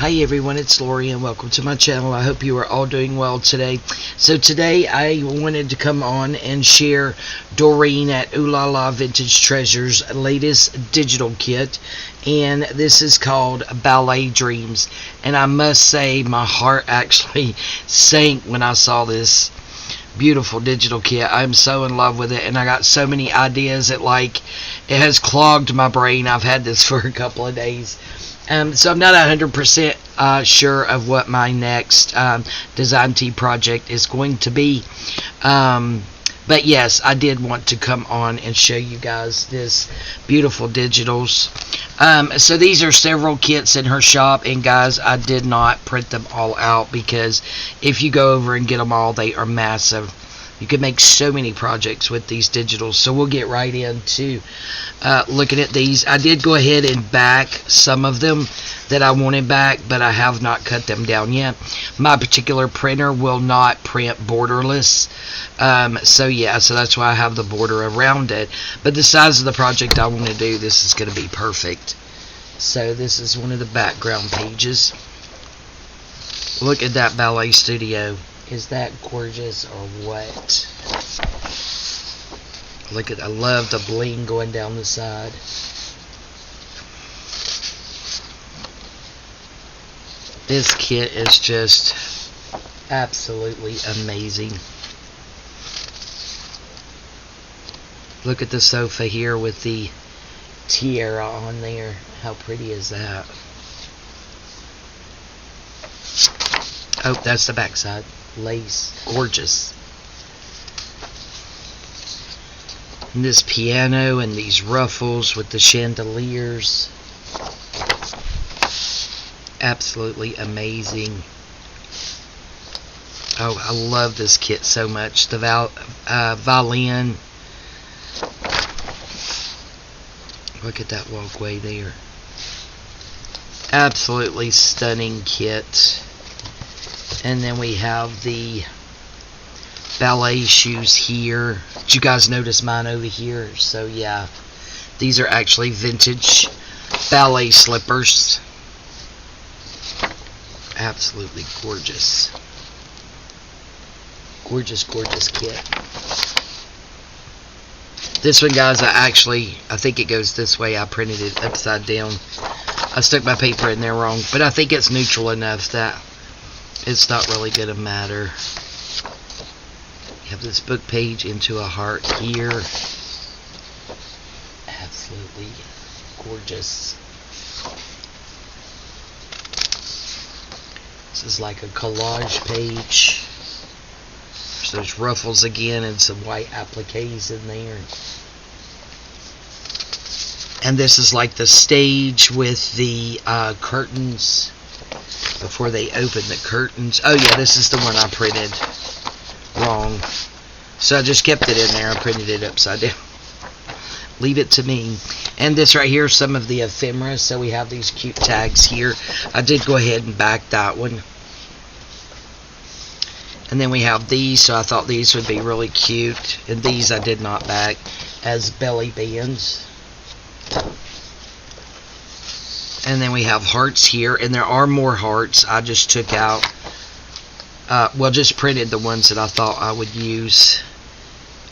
Hi everyone, it's Lori and welcome to my channel. I hope you are all doing well today. So today I wanted to come on and share Doreen at Oohlala Vintage Treasures latest digital kit, and this is called Ballet Dreams. And I must say my heart actually sank when I saw this beautiful digital kit. I'm so in love with it, and I got so many ideas. It has clogged my brain. I've had this for a couple of days. So I'm not 100% sure of what my next design team project is going to be. But yes, I did want to come on and show you guys this beautiful digitals. So these are several kits in her shop, and guys, I did not print them all out because if you go over and get them all, they are massive. You can make so many projects with these digitals. So we'll get right into looking at these. I did go ahead and back some of them that I wanted back, but I have not cut them down yet. My particular printer will not print borderless. So yeah, so that's why I have the border around it. But the size of the project I want to do, this is going to be perfect. So this is one of the background pages. Look at that ballet studio. Is that gorgeous or what? Look at, I love the bling going down the side. This kit is just absolutely amazing. Look at the sofa here with the tiara on there. How pretty is that? Oh, that's the back side. Lace, gorgeous. And this piano and these ruffles with the chandeliers, absolutely amazing. Oh, I love this kit so much. The violin, look at that walkway there. Absolutely stunning kit. And then we have the ballet shoes here. Did you guys notice mine over here? So yeah, these are actually vintage ballet slippers. Absolutely gorgeous. Gorgeous, gorgeous kit. This one, guys, I think it goes this way. I printed it upside down. I stuck my paper in there wrong, but I think it's neutral enough that it's not really going to matter. You have this book page into a heart here. Absolutely gorgeous. This is like a collage page. There's those ruffles again and some white appliques in there. And this is like the stage with the curtains. Before they open the curtains. Oh yeah, this is the one I printed wrong. So I just kept it in there. I printed it upside down. Leave it to me. And this right here is some of the ephemera. So we have these cute tags here. I did go ahead and back that one. And then we have these. So I thought these would be really cute. And these I did not back as belly bands. And then we have hearts here, and there are more hearts. I just took out, just printed the ones that I thought I would use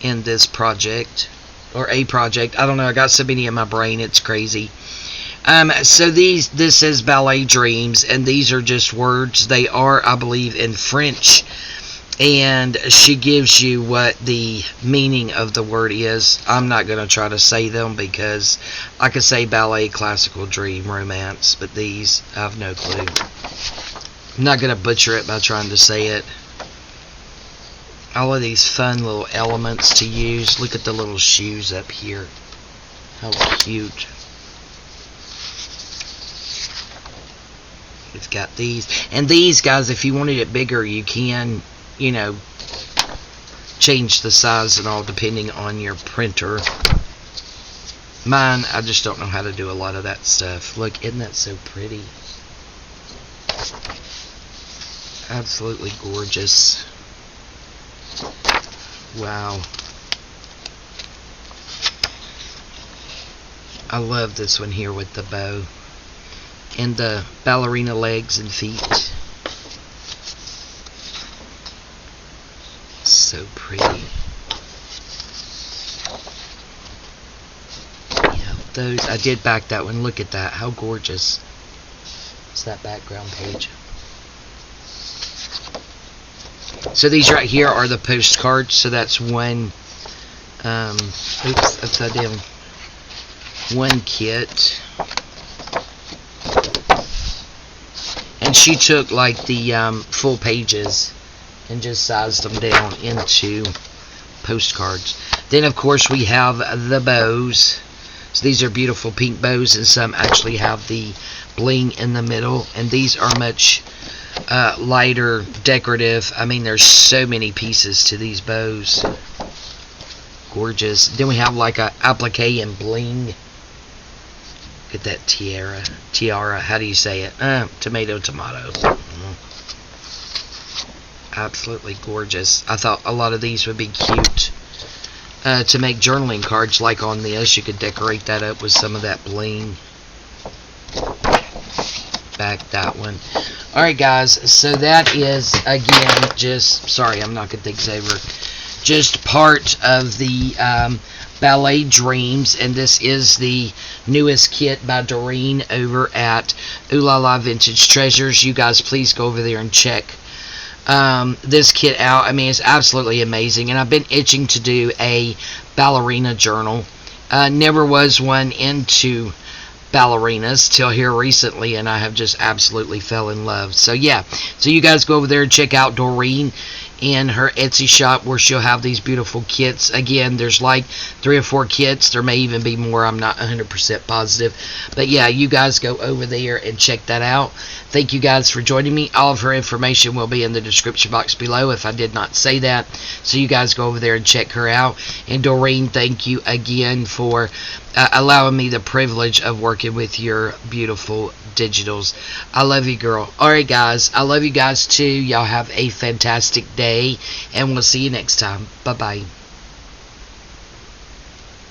in this project, or a project. I don't know, I got so many in my brain, it's crazy. So this is Ballet Dreams, and these are just words. They are, I believe, in French, and she gives you what the meaning of the word is. I'm not going to try to say them because I could say ballet, classical, dream, romance, but these, I have no clue. I'm not going to butcher it by trying to say it. All of these fun little elements to use. Look at the little shoes up here. How cute. It's got these. And these, guys, if you wanted it bigger, you can, you know, change the size and all depending on your printer. Mine, I just don't know how to do a lot of that stuff. Look, isn't that so pretty? Absolutely gorgeous. Wow. I love this one here with the bow. and the ballerina legs and feet. So pretty. Yeah, those, I did back that one. Look at that. How gorgeous. It's that background page. So these right here are the postcards. So that's one, oops, upside down. One kit. And she took like the full pages and just sized them down into postcards. Then of course we have the bows. So these are beautiful pink bows, and some actually have the bling in the middle, and these are much lighter decorative. I mean, there's so many pieces to these bows. Gorgeous. Then we have like a applique and bling. Look at that tiara, how do you say it? Tomato. Absolutely gorgeous. I thought a lot of these would be cute to make journaling cards. Like on this, you could decorate that up with some of that bling. Back that one. Alright guys, so that is, again, just, sorry I'm knocking things over, just part of the Ballet Dreams, and this is the newest kit by Doreen over at Oohlala Vintage Treasures. You guys please go over there and check this kit out. I mean, it's absolutely amazing, and I've been itching to do a ballerina journal. Never was one into ballerinas till here recently, and I have just absolutely fell in love. So yeah, so you guys go over there and check out Doreen in her Etsy shop, where she'll have these beautiful kits. Again, there's like 3 or 4 kits. There may even be more. I'm not 100% positive. But yeah, you guys go over there and check that out. Thank you guys for joining me. All of her information will be in the description box below if I did not say that. So you guys go over there and check her out. And Doreen, thank you again for allowing me the privilege of working with your beautiful digitals. I love you, girl. Alright guys, I love you guys too. Y'all have a fantastic day, and we'll see you next time. Bye bye.